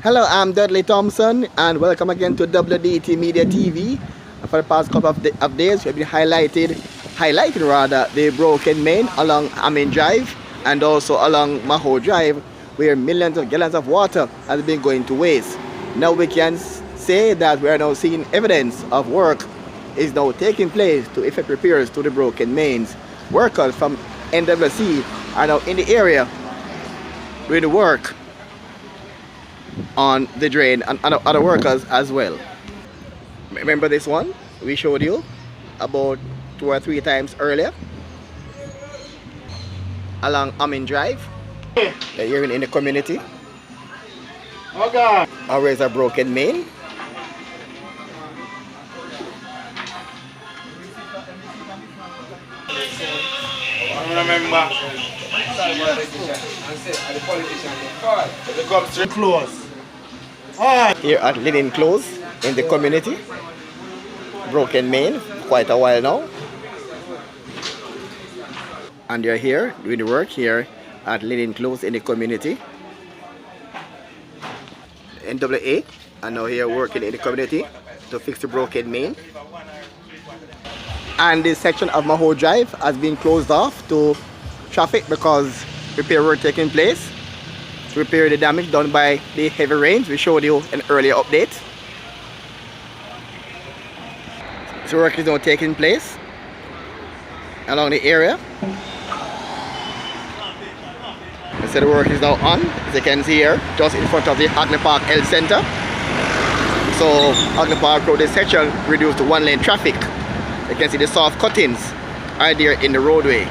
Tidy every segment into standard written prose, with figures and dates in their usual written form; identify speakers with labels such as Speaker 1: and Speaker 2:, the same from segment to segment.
Speaker 1: Hello, I'm Dudley Thompson and welcome again to WDT Media TV. For the past couple of days, we've been highlighting rather the broken main along Amin Drive and also along Maho Drive, where millions of gallons of water has been going to waste. Now we can say that we are now seeing evidence of work is now taking place to effect repairs to the broken mains. Workers from NWC are now in the area doing the work on the drain and other workers as well. Remember this one we showed you about 2 or 3 times earlier along Amin Drive. You're in the community.
Speaker 2: Okay.
Speaker 1: Always a broken main.
Speaker 2: I remember. The close.
Speaker 1: Here at Linen Close in the community. Broken main, quite a while now. And you're here doing the work here at Linen Close in the community. NWA are now here working in the community to fix the broken main. And this section of Maho Drive has been closed off to traffic because repair work taking place to repair the damage done by the heavy rains. We showed you an earlier update. So work is now taking place along the area. So the work is now on, as you can see here, just in front of the Hagley Park Health Center. So Hagley Park Road, this section reduced to 1-lane traffic. You can see the soft cuttings are there in the roadway.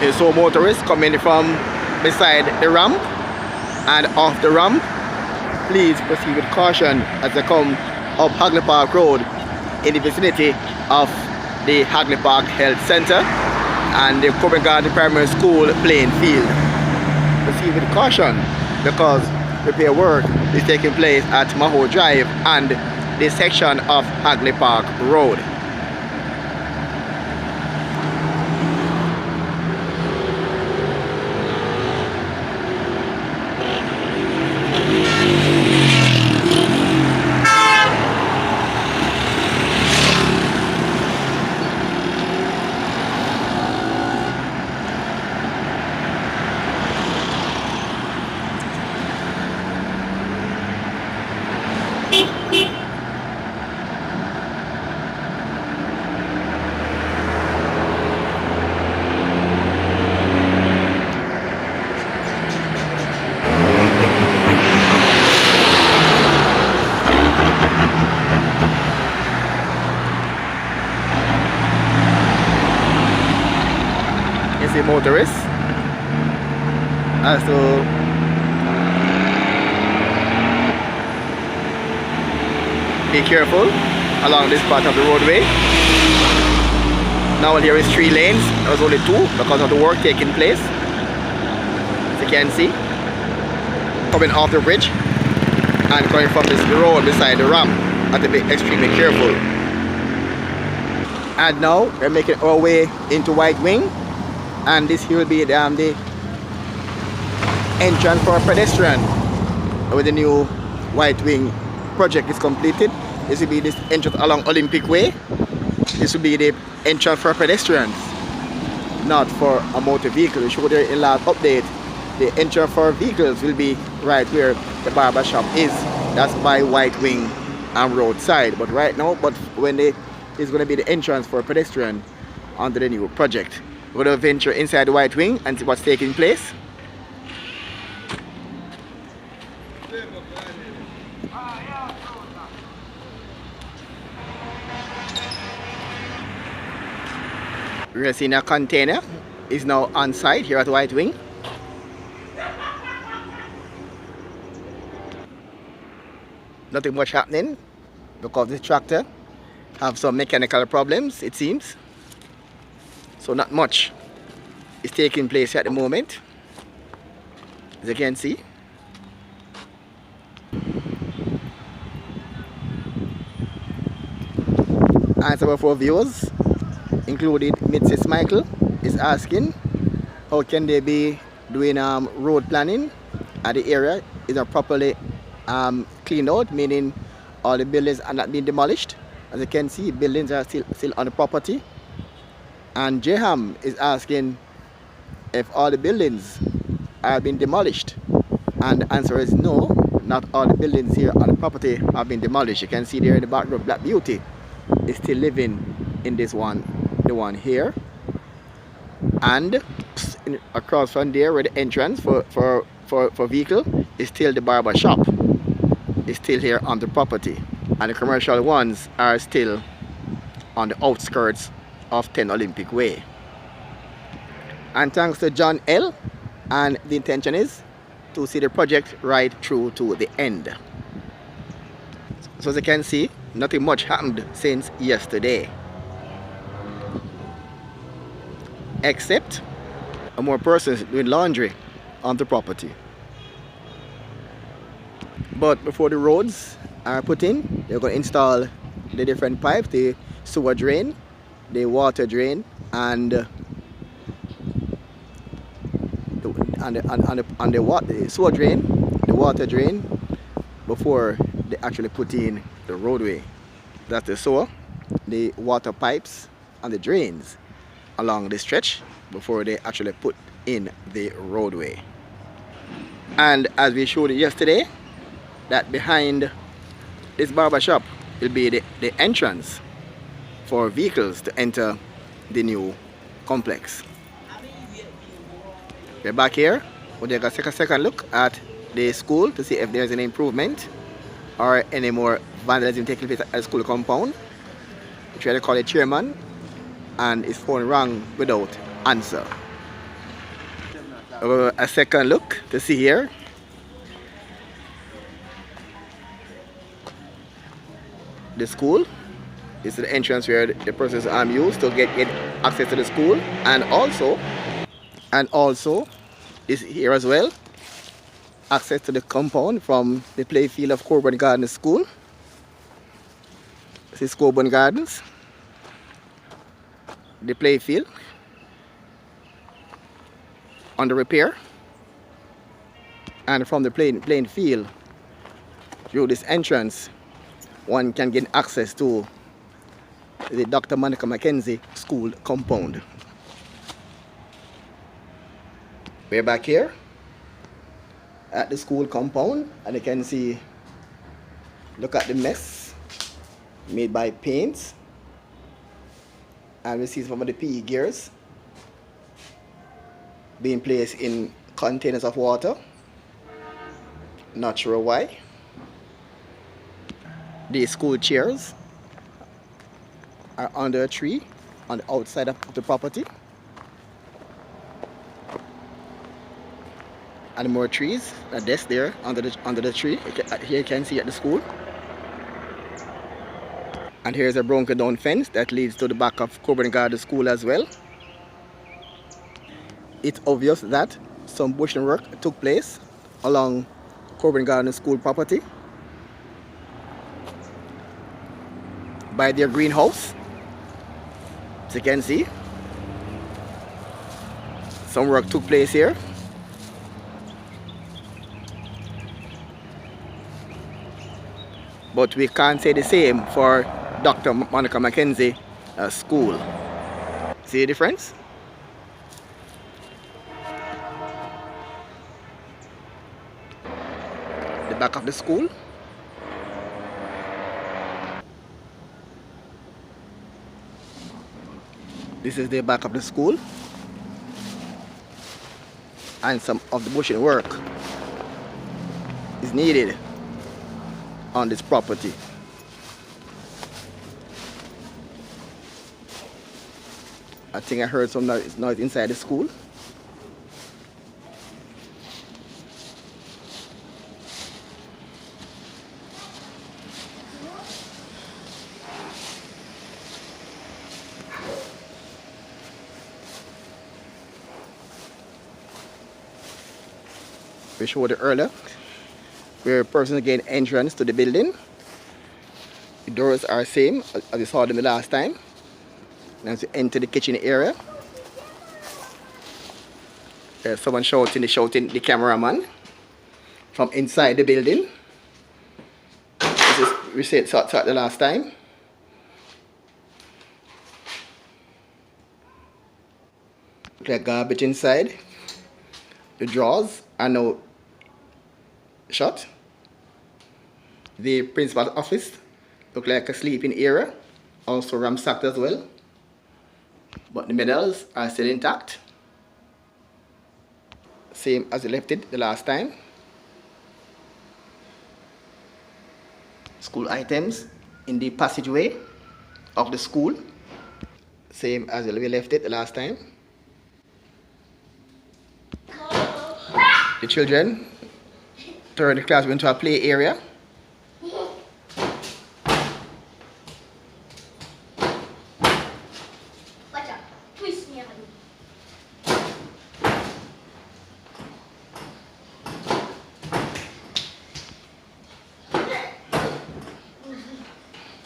Speaker 1: And so motorists coming from beside the ramp and off the ramp, please proceed with caution as they come up Hagley Park Road in the vicinity of the Hagley Park Health Center and the Covent Garden Primary School playing field. Proceed with caution because repair work is taking place at Maho Drive and this section of Hagley Park Road. The motorists as to be careful along this part of the roadway. Now there is 3 lanes, there was only 2 because of the work taking place, as you can see, coming off the bridge and coming from this road beside the ramp. Have to be extremely careful. And now we're making our way into White Wing. And this here will be the entrance for a pedestrian. With the new White Wing project is completed, this will be this entrance along Olympic Way. This will be the entrance for pedestrians, not for a motor vehicle. We showed you in last update. The entrance for vehicles will be right where the barber shop is. That's by White Wing and roadside. But right now, when it's going to be the entrance for a pedestrian under the new project. We're going to venture inside the White Wing and see what's taking place. We're seeing a container is now on site here at White Wing. Nothing much happening because this tractor have some mechanical problems, it seems. So not much is taking place at the moment, as you can see. And some of our viewers, including Mrs. Michael, is asking how can they be doing road planning at the area is not properly cleaned out, meaning all the buildings are not being demolished. As you can see, buildings are still on the property. And Jeham is asking if all the buildings are being demolished, and the answer is no, not all the buildings here on the property have been demolished. You can see there in the background Black Beauty is still living in this one, the one here, and across from there where the entrance for vehicle is still the barber shop is still here on the property, and the commercial ones are still on the outskirts of 10 Olympic Way. And thanks to John L, and the intention is to see the project right through to the end. So as you can see, nothing much happened since yesterday, except more persons doing laundry on the property. But before the roads are put in, they're going to install the different pipes, the sewer drain, the water drain, and the sewer drain, the water drain, before they actually put in the roadway. That's the sewer, the water pipes, and the drains along the stretch before they actually put in the roadway. And as we showed yesterday, that behind this barber shop will be the entrance for vehicles to enter the new complex. We're back here. We'll take a second look at the school to see if there's any improvement or any more vandalism taking place at the school compound. We tried to call the chairman and his phone rang without answer. A second look to see here. The school. This is the entrance where the persons used to get access to the school, and also is here as well, access to the compound from the playfield of Coburn Gardens School. This is Coburn Gardens, the playfield under repair, and from the playing field through this entrance one can get access to the Dr. Monica Mackenzie School compound. We're back here at the school compound, and you can see, look at the mess made by paints, and we see some of the PE gears being placed in containers of water. Not sure why. The school chairs are under a tree on the outside of the property, and more trees. A desk there under the tree. Here you can see at the school. And here's a broken down fence that leads to the back of Coburn Gardens School as well. It's obvious that some bushing work took place along Coburn Gardens School property by their greenhouse. As you can see, some work took place here. But we can't say the same for Dr. Monica Mackenzie School. See the difference? The back of the school. This is the back of the school, and some of the bushing work is needed on this property. I think I heard some noise inside the school. We showed it earlier, where persons gain entrance to the building, The doors are same as you saw them the last time. And as you enter the kitchen area, there's someone shouting the cameraman from inside the building. This is we said the last time. Look like garbage inside. The drawers are now shut. The principal's office look like a sleeping area, also ransacked as well. But the medals are still intact. Same as you left it the last time. School items in the passageway of the school. Same as we left it the last time. The children turn the classroom into a play area.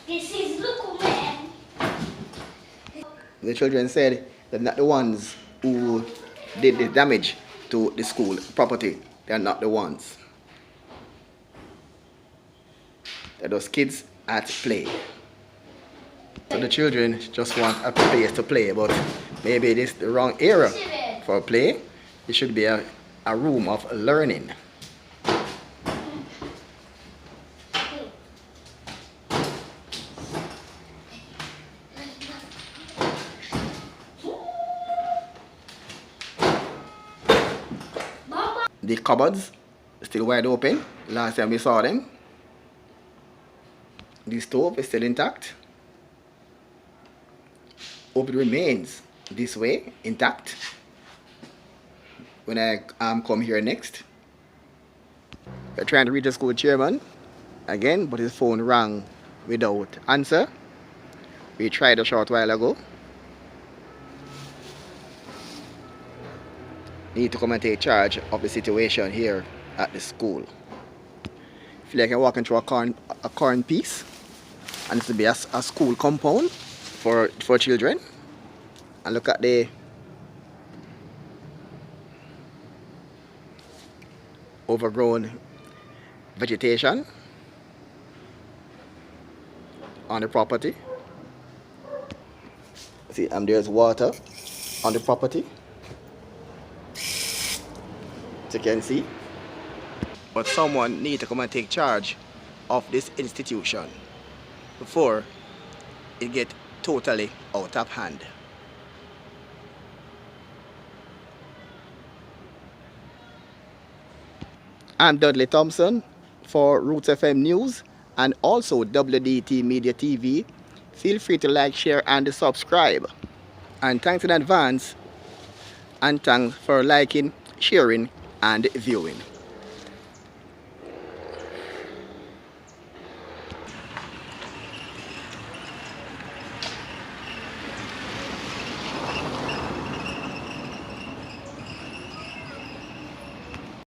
Speaker 3: This is local man.
Speaker 1: The children said they're not the ones who did the damage to the school property. They're not the ones. They're those kids at play. So the children just want a place to play, but maybe it is the wrong area for play. It should be a room of learning. The cupboards still wide open. Last time we saw them. The stove is still intact. Hope it remains this way, intact, when I come here next. We're trying to reach the school chairman again, but his phone rang without answer. We tried a short while ago. Need to come and take charge of the situation here at the school. Feel like I'm walking through a corn piece, and it's to be a school compound for children. And look at the overgrown vegetation on the property. See, there's water on the property, as you can see. But someone needs to come and take charge of this institution before it gets totally out of hand. I'm Dudley Thompson for Roots FM News and also WDT Media TV. Feel free to like, share and subscribe. And thanks in advance, and thanks for liking, sharing and viewing.